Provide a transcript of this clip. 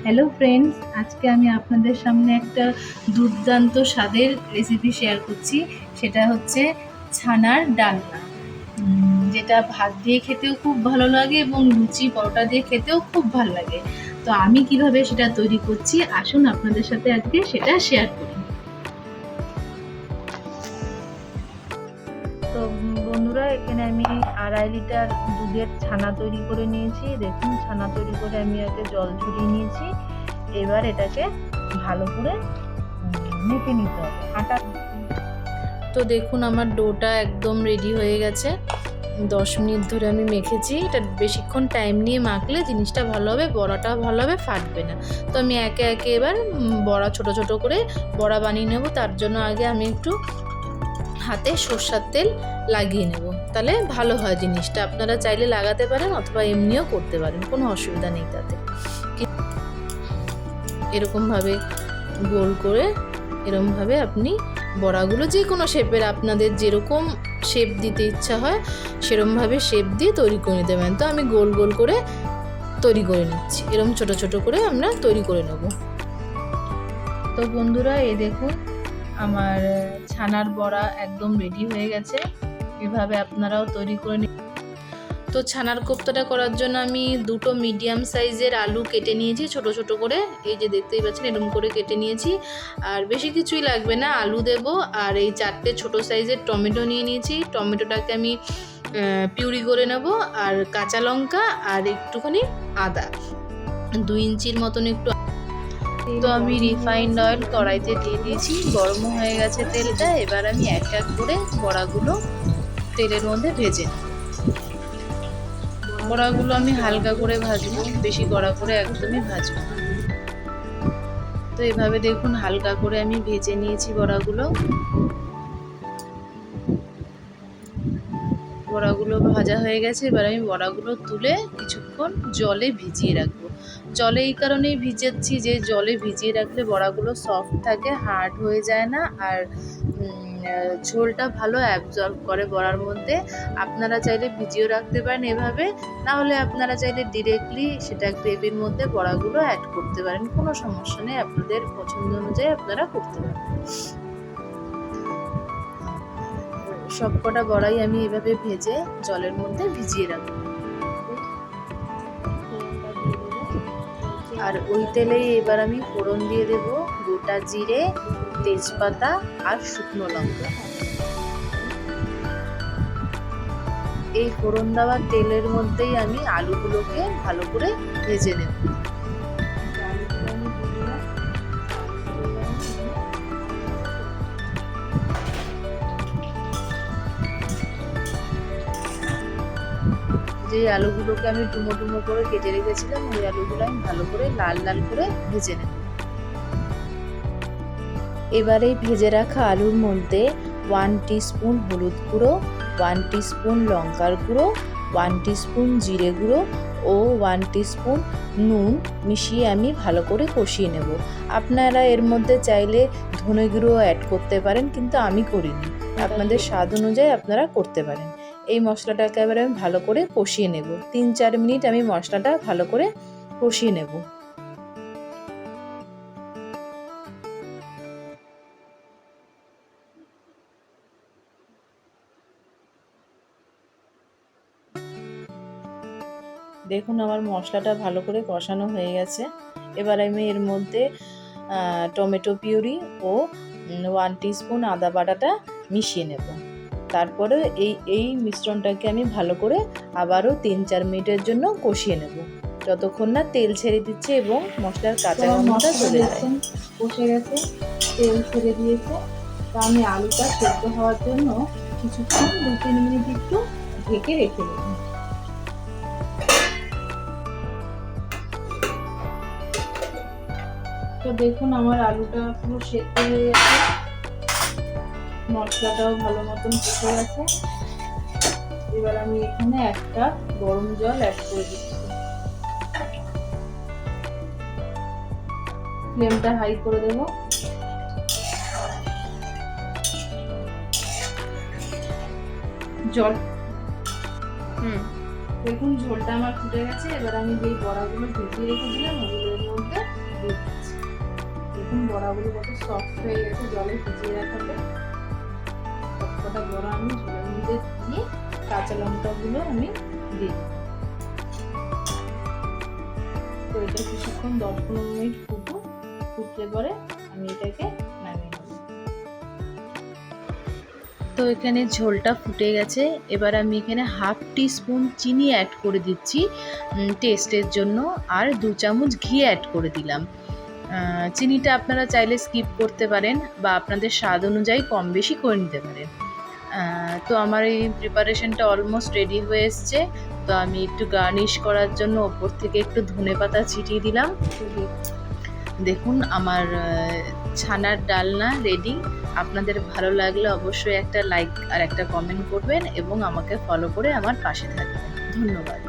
Hello friends, আজকে আমি আপনাদের সামনে একটা দুর্দান্ত স্বাদের রেসিপি শেয়ার করছি। সেটা হচ্ছে ছানার ডালনা, যেটা ভাত দিয়ে খেতেও খুব ভালো লাগে এবং লুচি পরোটা দিয়ে খেতেও খুব ভালো লাগে। তো আমি কিভাবে সেটা তৈরি করছি, আসুন আপনাদের সাথে আজকে সেটা শেয়ার করি। তো বন্ধুরা, এখানে আমি 2.5 লিটার দুধের ছানা তৈরি করে নিয়েছি। দেখুন, ছানা তৈরি করে আমি আগে জল ঝরিয়ে নিয়েছি। এবার এটাকে ভালো করে মেখে নিতে হবে আটা। তো দেখুন, আমার ডোটা একদম রেডি হয়ে গেছে। 10 মিনিট ধরে আমি মেখেছি। এটা বেশিক্ষণ টাইম নিয়ে মাখলে জিনিসটা ভালো হবে, বড়াটাও ভালো হবে, ফাটবে না। তো আমি একে একে এবার বড়া ছোট ছোট করে বড়া বানিয়ে নেব। তার জন্য আগে আমি একটু হাতে সরষের তেল লাগিয়ে নেব, তাহলে ভালো হয় জিনিসটা। আপনারা চাইলে লাগাতে পারেন অথবা এমনিও করতে পারেন, কোনো অসুবিধা নেই তাতে। এরকমভাবে গোল করে এরকমভাবে আপনি বড়াগুলো যে কোনো শেপের, আপনাদের যেরকম শেপ দিতে ইচ্ছা হয় সেরকমভাবে শেপ দিয়ে তৈরি করে নিতে পারেন। তো আমি গোল গোল করে তৈরি করে নিচ্ছি, এরকম ছোট ছোট করে আমরা তৈরি করে নেব। তো বন্ধুরা, এই দেখুন আমার ছানার বড়া একদম রেডি হয়ে গেছে। এভাবে আপনারাও তৈরি করে নিন। তো ছানার কোপ্তাটা করার জন্য আমি 2টো মিডিয়াম সাইজের আলু কেটে নিয়েছি ছোট ছোট করে। এই যে দেখতেই পাচ্ছেন, এরকম করে কেটে নিয়েছি। আর বেশি কিছুই লাগবে না, আলু দেব আর এই 4টে ছোট সাইজের টমেটো নিয়ে নিয়েছি। টমেটোটাকে আমি পিউরি করে নেব। আর কাঁচা লঙ্কা আর একটুখানি আদা, 2 ইঞ্চির মতন একটু। তো আমি রিফাইন্ড অয়েল কড়াইতে দিয়ে দিয়েছি, গরম হয়ে গেছে তেলটা। এবার আমি এক এক করে বড়াগুলো তেলের মধ্যে ভেজে নেব। বড়াগুলো আমি হালকা করে ভাজবো, বেশি কড়া করে একদমই ভাজবো। তো এভাবে দেখুন হালকা করে আমি ভেজে নিয়েছি বড়াগুলো। বড়াগুলো ভাজা হয়ে গেছে। এবার আমি বড়াগুলো তুলে কিছুক্ষণ জলে ভিজিয়ে রাখবো। জলে এই কারণেই ভিজাচ্ছি যে জলে ভিজিয়ে রাখলে বড়াগুলো সফট থাকে, হার্ড হয়ে যায় না, আর ঝোলটা ভালো অ্যাবজর্ব করে বড়ার মধ্যে। আপনারা চাইলে ভিজিয়েও রাখতে পারেন এভাবে, না হলে আপনারা চাইলে ডিরেক্টলি সেটা গ্রেভির মধ্যে বড়াগুলো অ্যাড করতে পারেন, কোনো সমস্যা নেই। আপনাদের পছন্দ অনুযায়ী আপনারা করতে পারেন। সবকটা বড়াই আমি এভাবে ভেজে জলের মধ্যে ভিজিয়ে রাখবো। আর ওই তেলেই এবার আমি ফোড়ন দিয়ে দেব গোটা জিরে, তেজপাতা আর শুকনো লঙ্কা। এই ফোড়ন দেওয়া তেলের মধ্যেই আমি আলুগুলোকে ভালো করে ভেজে নেব। যে আলুগুলোকে আমি ডুমো ডুমো করে কেটে রেখেছিলাম, ওই আলুগুলো আমি ভালো করে লাল লাল করে ভেজে নেব। এবার এই ভেজে রাখা আলুর মধ্যে 1 টিস্পুন হলুদ গুঁড়ো, 1 টিস্পুন লঙ্কার গুঁড়ো, 1 টিস্পুন জিরে গুঁড়ো ও 1 টিস্পুন নুন মিশিয়ে আমি ভালো করে কষিয়ে নেব। আপনারা এর মধ্যে চাইলে ধনে গুঁড়ো অ্যাড করতে পারেন, কিন্তু আমি করিনি। আপনাদের স্বাদ অনুযায়ী আপনারা করতে পারেন। এই মশলাটাকে এবার আমি ভালো করে কষিয়ে নেব। 3-4 মিনিট আমি মশলাটা ভালো করে কষিয়ে নেব। দেখুন আমার মশলাটা ভালো করে কষানো হয়ে গেছে। এবার আমি এর মধ্যে টমেটো পিউরি ও 1 টিস্পুন আদা বাটাটা মিশিয়ে নেব। তারপরে এই মিশ্রণটাকে আমি ভালো করে আবারও 3-4 মিনিটের জন্য কষিয়ে নেব, যতক্ষণ না তেল ছেড়ে দিচ্ছে এবং মশলার কাঁচা গন্ধটা চলে যায়। কষে গেছে, তেল ছেড়ে দিয়েছে। তা আমি আলুটা সেদ্ধ হওয়ার জন্য কিছুক্ষণ 2-3 মিনিট একটু ঢেকে রেখে দেব। তো দেখুন আমার আলুটা পুরো সেদ্ধ হয়ে গেছে, মশলাটাও ভালো মতন কষে গেছে। এবার আমি এখানে 1 কাপ গরম জল অ্যাড করে দিচ্ছি। ফ্লেমটা হাই করে দেব। জল দেখুন ঝোলটা আমার ফুটে গেছে। এবার আমি যেই বড়াগুলো ভিজিয়ে রেখেছিলাম ওগুলোর মধ্যে বড়াগুলো কত সফট হয়ে গেছে জলে ভিজিয়ে রাখাতে। সবকটা বড়া আমি ঝোলের মধ্যে দিয়ে কাঁচা লঙ্কাগুলো আমি দিই। তো এটা কিছুক্ষণ 10-15 মিনিট ফুটলে পরে আমি এটাকে নামিয়ে নেব। তো এখানে ঝোলটা ফুটে গেছে। এবার আমি এখানে 1/2 টিস্পুন চিনি অ্যাড করে দিচ্ছি টেস্টের জন্য, আর 2 চামচ ঘি অ্যাড করে দিলাম। চিনিটা আপনারা চাইলে স্কিপ করতে পারেন বা আপনাদের স্বাদ অনুযায়ী কম বেশি করে নিতে পারেন। তো আমার এই প্রিপারেশনটা অলমোস্ট রেডি হয়ে এসছে। তো আমি একটু গার্নিশ করার জন্য ওপর থেকে একটু ধনেপাতা ছিটিয়ে দিলাম। দেখুন আমার ছানার ডালনা রেডি। আপনাদের ভালো লাগলে অবশ্যই একটা লাইক আর একটা কমেন্ট করবেন এবং আমাকে ফলো করে আমার পাশে থাকবেন। ধন্যবাদ।